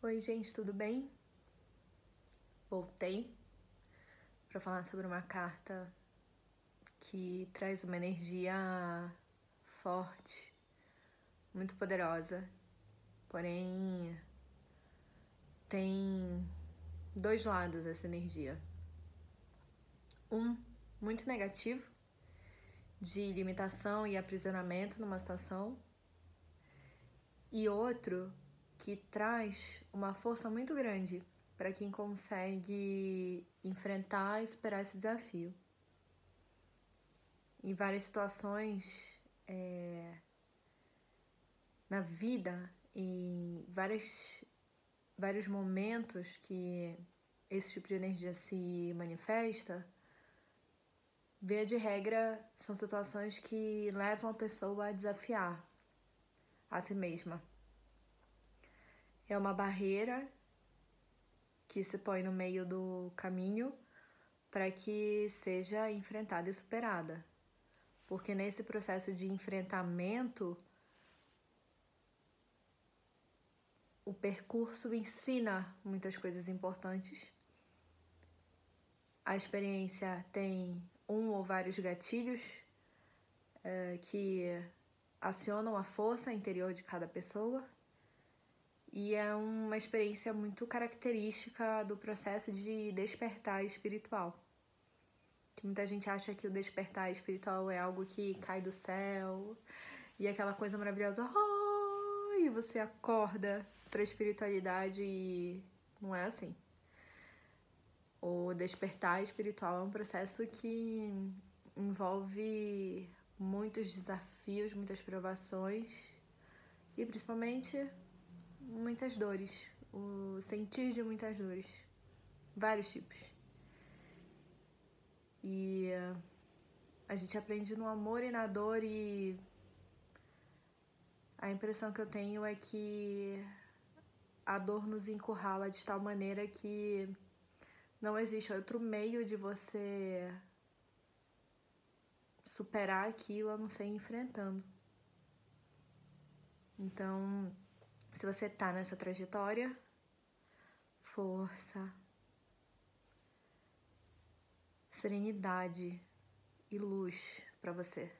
Oi, gente, tudo bem? Voltei para falar sobre uma carta que traz uma energia forte, muito poderosa, porém tem dois lados essa energia. Um muito negativo, de limitação e aprisionamento numa situação, e outro que traz uma força muito grande para quem consegue enfrentar e superar esse desafio. Em várias situações na vida, em vários momentos que esse tipo de energia se manifesta, via de regra, são situações que levam a pessoa a desafiar a si mesma. É uma barreira que se põe no meio do caminho para que seja enfrentada e superada. Porque nesse processo de enfrentamento, o percurso ensina muitas coisas importantes. A experiência tem um ou vários gatilhos que acionam a força interior de cada pessoa. E é uma experiência muito característica do processo de despertar espiritual. Que muita gente acha que o despertar espiritual é algo que cai do céu e aquela coisa maravilhosa, e você acorda para a espiritualidade e não é assim. O despertar espiritual é um processo que envolve muitos desafios, muitas provações e principalmente muitas dores, o sentir de muitas dores, vários tipos. E a gente aprende no amor e na dor, e a impressão que eu tenho é que a dor nos encurrala de tal maneira que não existe outro meio de você superar aquilo a não ser enfrentando. Então, se você tá nessa trajetória, força, serenidade e luz para você.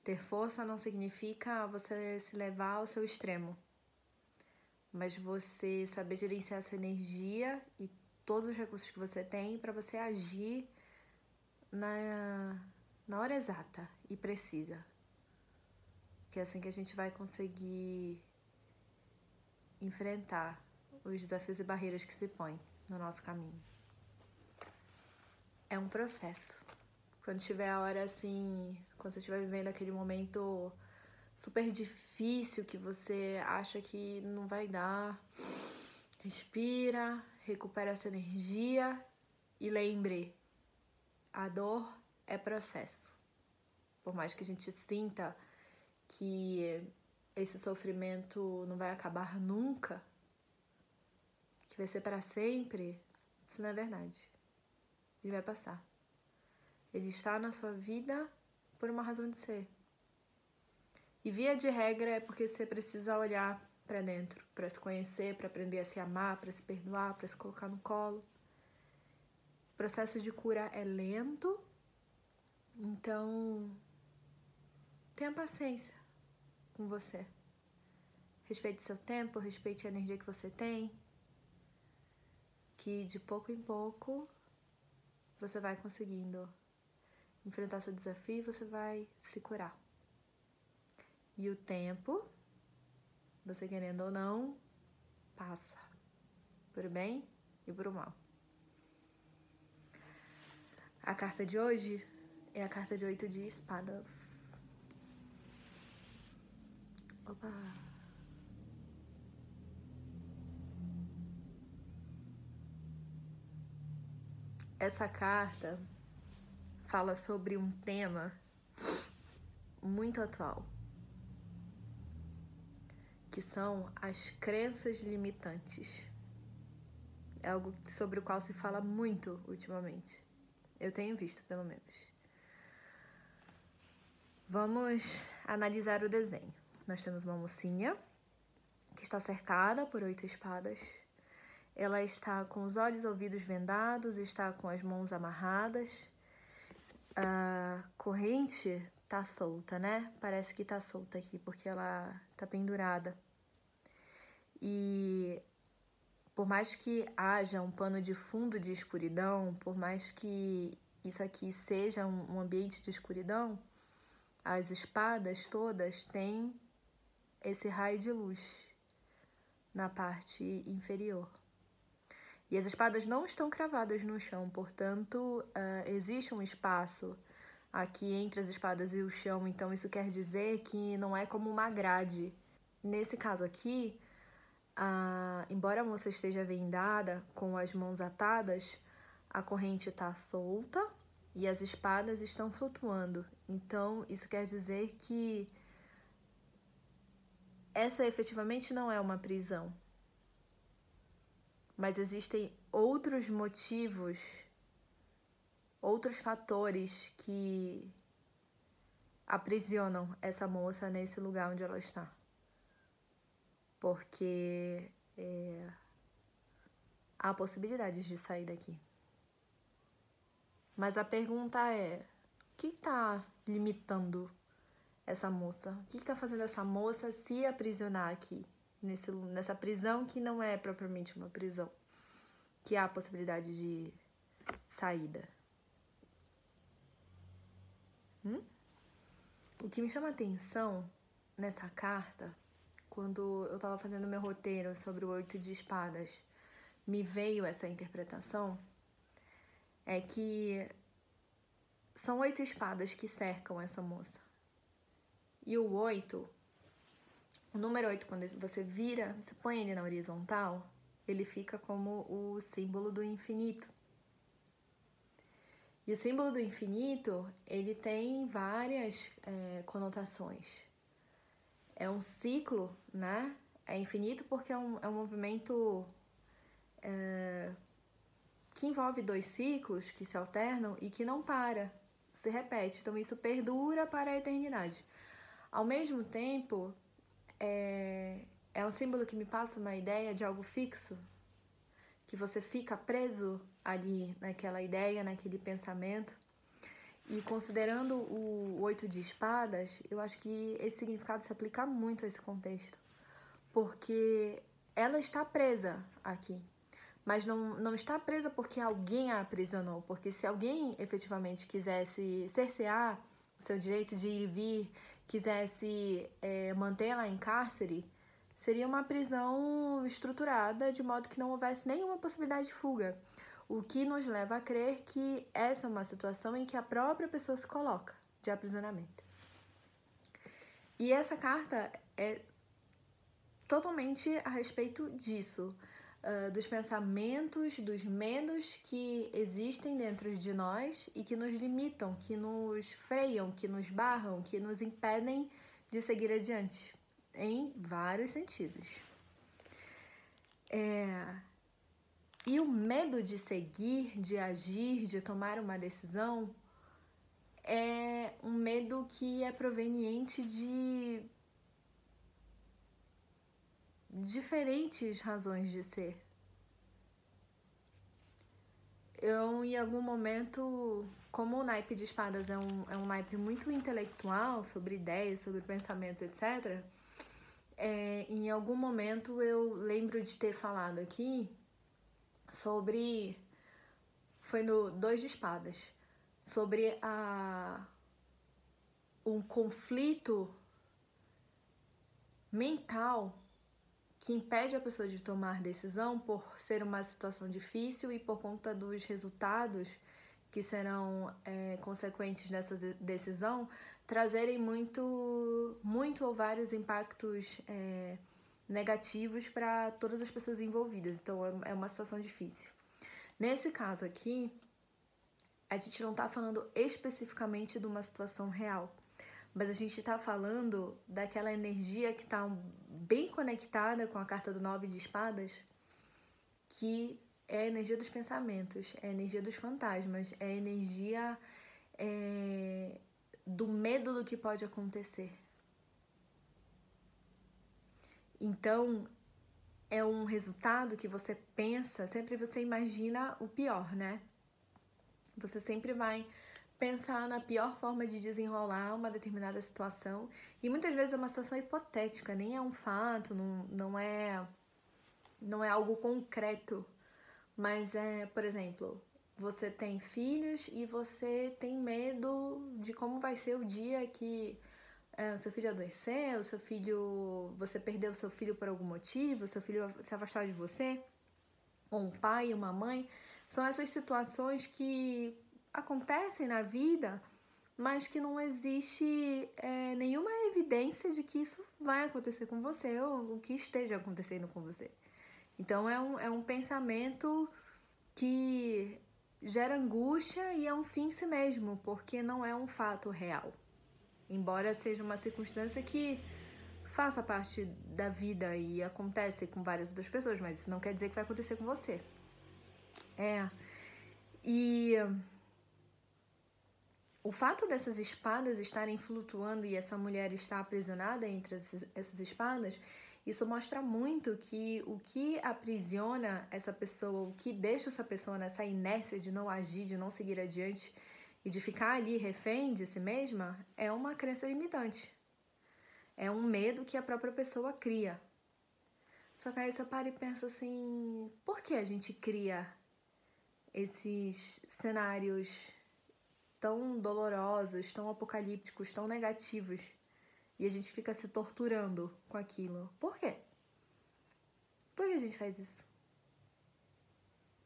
Ter força não significa você se levar ao seu extremo, mas você saber gerenciar a sua energia e todos os recursos que você tem para você agir na hora exata e precisa. Que é assim que a gente vai conseguir enfrentar os desafios e barreiras que se põem no nosso caminho. É um processo. Quando tiver a hora assim, quando você estiver vivendo aquele momento super difícil que você acha que não vai dar, respira, recupera essa energia e lembre, a dor é processo. Por mais que a gente sinta que esse sofrimento não vai acabar nunca, que vai ser para sempre, isso não é verdade. Ele vai passar. Ele está na sua vida por uma razão de ser. E via de regra é porque você precisa olhar para dentro, para se conhecer, para aprender a se amar, para se perdoar, para se colocar no colo. O processo de cura é lento, então tenha paciência com você. Respeite seu tempo, respeite a energia que você tem, que de pouco em pouco você vai conseguindo enfrentar seu desafio e você vai se curar. E o tempo, você querendo ou não, passa. Por bem e por mal. A carta de hoje é a carta de 8 de espadas. Opa! Essa carta fala sobre um tema muito atual, que são as crenças limitantes. É algo sobre o qual se fala muito ultimamente. Eu tenho visto, pelo menos. Vamos analisar o desenho. Nós temos uma mocinha que está cercada por 8 espadas. Ela está com os olhos e ouvidos vendados, está com as mãos amarradas. A corrente tá solta, né? Parece que tá solta aqui, porque ela tá pendurada. E por mais que haja um pano de fundo de escuridão, por mais que isso aqui seja um ambiente de escuridão, as espadas todas têm esse raio de luz na parte inferior. E as espadas não estão cravadas no chão, portanto, existe um espaço aqui entre as espadas e o chão, então isso quer dizer que não é como uma grade. Nesse caso aqui, embora a moça esteja vendada, com as mãos atadas, a corrente está solta e as espadas estão flutuando. Então, isso quer dizer que essa efetivamente não é uma prisão. Mas existem outros motivos, outros fatores que aprisionam essa moça nesse lugar onde ela está. Porque há possibilidades de sair daqui. Mas a pergunta é, o que está limitando essa moça? O que está fazendo essa moça se aprisionar aqui? Nessa prisão que não é propriamente uma prisão, que há a possibilidade de saída. O que me chama a atenção nessa carta, quando eu estava fazendo meu roteiro sobre o 8 de espadas, me veio essa interpretação, é que são 8 espadas que cercam essa moça. E o 8, o número 8, quando você vira, você põe ele na horizontal, ele fica como o símbolo do infinito. E o símbolo do infinito, ele tem várias conotações. É um ciclo, né? É infinito porque é um movimento que envolve 2 ciclos que se alternam e que não para, se repete. Então, isso perdura para a eternidade. Ao mesmo tempo, é um símbolo que me passa uma ideia de algo fixo, que você fica preso ali naquela ideia, naquele pensamento. E considerando o 8 de espadas, eu acho que esse significado se aplica muito a esse contexto. Porque ela está presa aqui. Mas não está presa porque alguém a aprisionou. Porque se alguém efetivamente quisesse cercear o seu direito de ir e vir, quisesse mantê-la em cárcere, seria uma prisão estruturada de modo que não houvesse nenhuma possibilidade de fuga. O que nos leva a crer que essa é uma situação em que a própria pessoa se coloca, de aprisionamento. E essa carta é totalmente a respeito disso, dos pensamentos, dos medos que existem dentro de nós e que nos limitam, que nos freiam, que nos barram, que nos impedem de seguir adiante, em vários sentidos. E o medo de seguir, de agir, de tomar uma decisão é um medo que é proveniente de diferentes razões de ser. Eu, em algum momento, como o naipe de espadas é um naipe muito intelectual, sobre ideias, sobre pensamentos, etc., em algum momento eu lembro de ter falado aqui sobre... Foi no 2 de espadas. Sobre um conflito mental que impede a pessoa de tomar decisão por ser uma situação difícil e por conta dos resultados que serão consequentes dessa decisão, trazerem muito ou vários impactos negativos para todas as pessoas envolvidas. Então, é uma situação difícil. Nesse caso aqui, a gente não está falando especificamente de uma situação real, mas a gente está falando daquela energia que está bem conectada com a carta do 9 de espadas, que é a energia dos pensamentos, é a energia dos fantasmas, é a energia do medo do que pode acontecer. Então, é um resultado que você pensa, sempre você imagina o pior, né? Você sempre vai pensar na pior forma de desenrolar uma determinada situação. E muitas vezes é uma situação hipotética, nem é um fato, não é algo concreto. Mas é, por exemplo, você tem filhos e você tem medo de como vai ser o dia que o seu filho adoecer, você perdeu o seu filho por algum motivo, o seu filho se afastar de você, ou um pai e uma mãe. São essas situações que acontecem na vida, mas que não existe nenhuma evidência de que isso vai acontecer com você ou o que esteja acontecendo com você. Então é um pensamento que gera angústia e é um fim em si mesmo, porque não é um fato real. Embora seja uma circunstância que faça parte da vida e acontece com várias outras pessoas, mas isso não quer dizer que vai acontecer com você. E o fato dessas espadas estarem flutuando e essa mulher estar aprisionada entre essas espadas, isso mostra muito que o que aprisiona essa pessoa, o que deixa essa pessoa nessa inércia de não agir, de não seguir adiante e de ficar ali refém de si mesma, é uma crença limitante. É um medo que a própria pessoa cria. Só que aí você para e pensa assim, por que a gente cria esses cenários tão dolorosos, tão apocalípticos, tão negativos, e a gente fica se torturando com aquilo? Por quê? Por que a gente faz isso?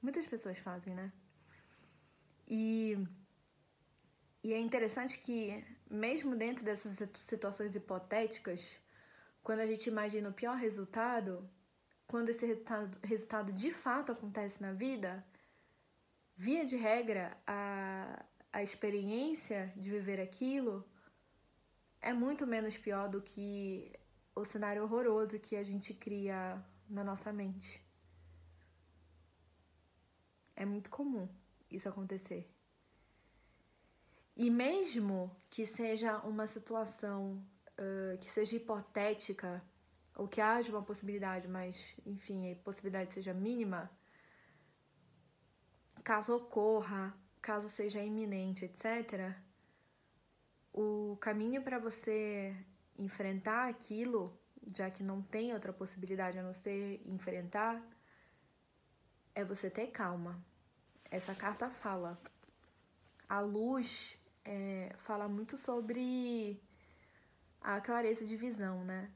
Muitas pessoas fazem, né? E é interessante que, mesmo dentro dessas situações hipotéticas, quando a gente imagina o pior resultado, quando esse resultado de fato acontece na vida, via de regra, a experiência de viver aquilo é muito menos pior do que o cenário horroroso que a gente cria na nossa mente. É muito comum isso acontecer. E mesmo que seja uma situação que seja hipotética, ou que haja uma possibilidade, mas, enfim, a possibilidade seja mínima, caso ocorra, caso seja iminente, etc., o caminho para você enfrentar aquilo, já que não tem outra possibilidade a não ser enfrentar, é você ter calma. Essa carta fala. A luz fala muito sobre a clareza de visão, né?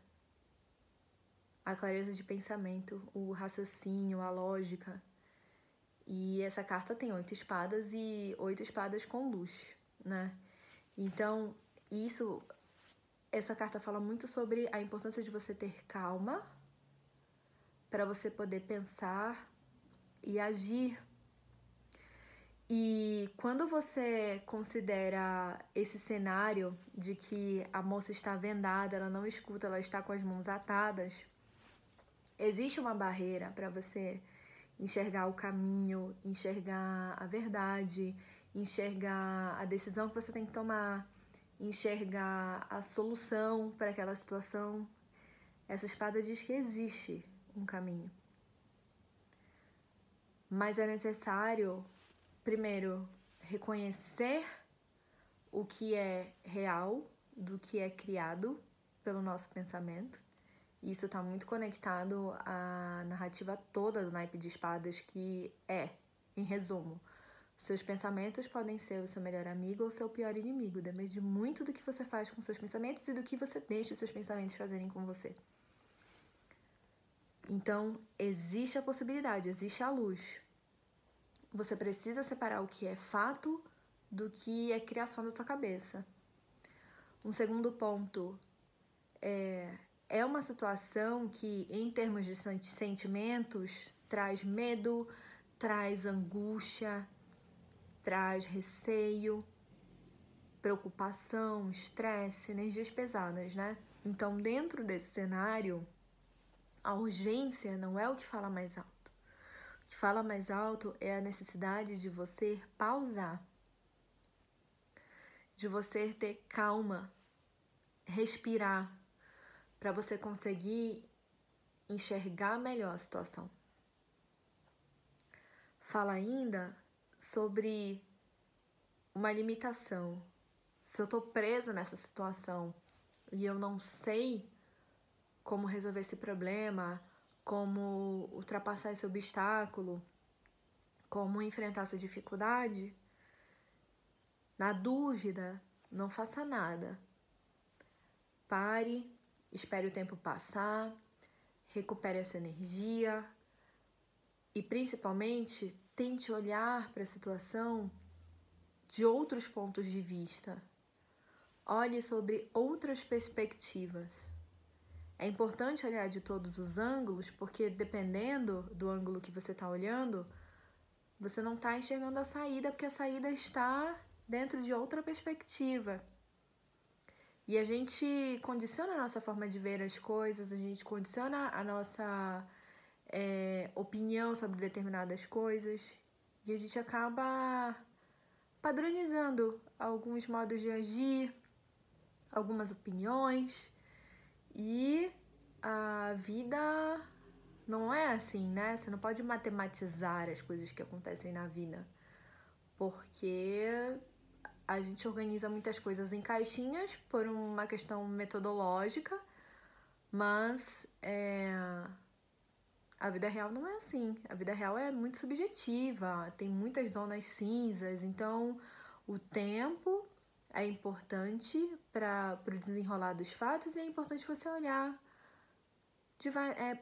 A clareza de pensamento, o raciocínio, a lógica. E essa carta tem 8 espadas e 8 espadas com luz, né? Então, essa carta fala muito sobre a importância de você ter calma para você poder pensar e agir. E quando você considera esse cenário de que a moça está vendada, ela não escuta, ela está com as mãos atadas, existe uma barreira para você enxergar o caminho, enxergar a verdade, enxergar a decisão que você tem que tomar, enxergar a solução para aquela situação. Essa espada diz que existe um caminho. Mas é necessário, primeiro, reconhecer o que é real do que é criado pelo nosso pensamento. E isso está muito conectado à narrativa toda do naipe de espadas, que em resumo, seus pensamentos podem ser o seu melhor amigo ou o seu pior inimigo. Depende muito do que você faz com seus pensamentos e do que você deixa os seus pensamentos fazerem com você. Então, existe a possibilidade, existe a luz. Você precisa separar o que é fato do que é criação da sua cabeça. Um segundo ponto é uma situação que, em termos de sentimentos, traz medo, traz angústia, traz receio, preocupação, estresse, energias pesadas, né? Então, dentro desse cenário, a urgência não é o que fala mais alto. O que fala mais alto é a necessidade de você pausar, de você ter calma, respirar, para você conseguir enxergar melhor a situação. Fala ainda sobre uma limitação. Se eu tô presa nessa situação e eu não sei como resolver esse problema, como ultrapassar esse obstáculo, como enfrentar essa dificuldade, na dúvida, não faça nada. Pare, espere o tempo passar, recupere essa energia e, principalmente, tente olhar para a situação de outros pontos de vista. Olhe sobre outras perspectivas. É importante olhar de todos os ângulos, porque dependendo do ângulo que você está olhando, você não está enxergando a saída, porque a saída está dentro de outra perspectiva. E a gente condiciona a nossa forma de ver as coisas, a gente condiciona a nossa opinião sobre determinadas coisas, e a gente acaba padronizando alguns modos de agir, algumas opiniões, e a vida não é assim, né? Você não pode matematizar as coisas que acontecem na vida, porque a gente organiza muitas coisas em caixinhas por uma questão metodológica, mas a vida real não é assim. A vida real é muito subjetiva, tem muitas zonas cinzas, então o tempo é importante para o desenrolar dos fatos e é importante você olhar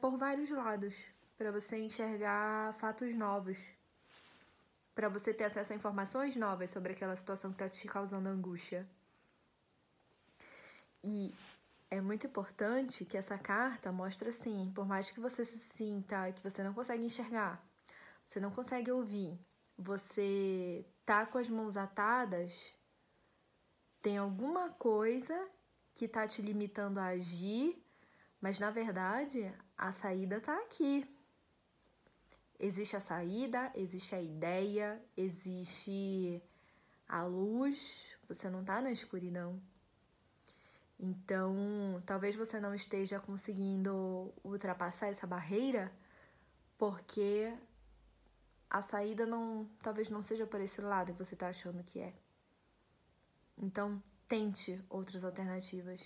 por vários lados, para você enxergar fatos novos, para você ter acesso a informações novas sobre aquela situação que está te causando angústia. E é muito importante que essa carta mostre assim, por mais que você se sinta que você não consegue enxergar, você não consegue ouvir, você tá com as mãos atadas, tem alguma coisa que tá te limitando a agir, mas na verdade a saída tá aqui. Existe a saída, existe a ideia, existe a luz, você não tá na escuridão. Então, talvez você não esteja conseguindo ultrapassar essa barreira porque a saída talvez não seja por esse lado que você tá achando que é. Então, tente outras alternativas.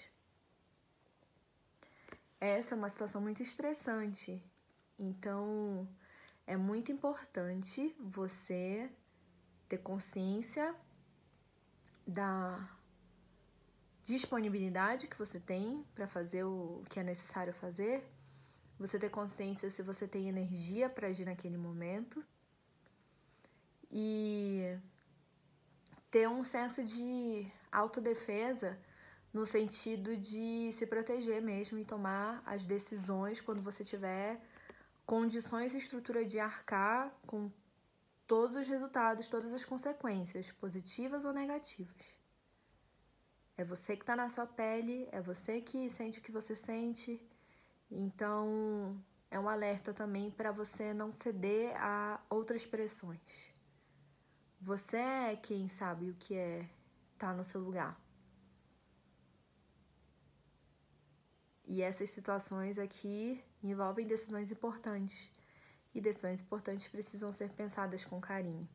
Essa é uma situação muito estressante. Então, é muito importante você ter consciência da disponibilidade que você tem para fazer o que é necessário fazer, você ter consciência se você tem energia para agir naquele momento e ter um senso de autodefesa no sentido de se proteger mesmo e tomar as decisões quando você tiver condições e estrutura de arcar com todos os resultados, todas as consequências, positivas ou negativas. É você que tá na sua pele, é você que sente o que você sente. Então, é um alerta também para você não ceder a outras pressões. Você é quem sabe o que é estar no seu lugar. E essas situações aqui envolvem decisões importantes. E decisões importantes precisam ser pensadas com carinho.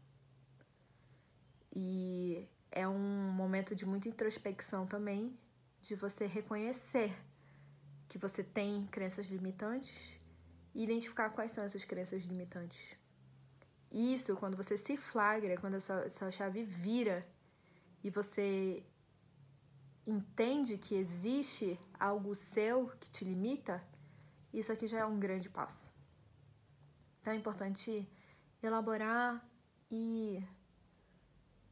E é um momento de muita introspecção também, de você reconhecer que você tem crenças limitantes e identificar quais são essas crenças limitantes. Isso, quando você se flagra, quando a sua chave vira e você entende que existe algo seu que te limita, isso aqui já é um grande passo. Então é importante elaborar e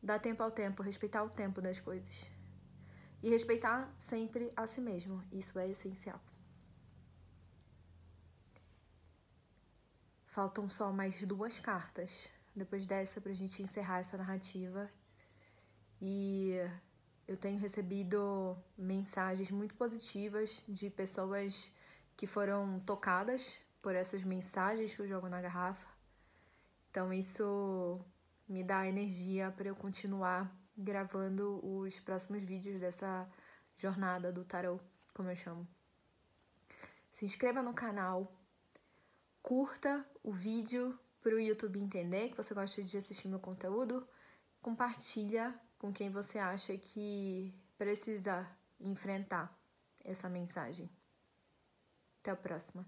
dar tempo ao tempo, respeitar o tempo das coisas. E respeitar sempre a si mesmo, isso é essencial. Faltam só mais 2 cartas, depois dessa, pra gente encerrar essa narrativa. E eu tenho recebido mensagens muito positivas de pessoas que foram tocadas por essas mensagens que eu jogo na garrafa. Então isso me dá energia para eu continuar gravando os próximos vídeos dessa jornada do tarot, como eu chamo. Se inscreva no canal, Curta o vídeo para o YouTube entender que você gosta de assistir meu conteúdo. Compartilha com quem você acha que precisa enfrentar essa mensagem. Até a próxima.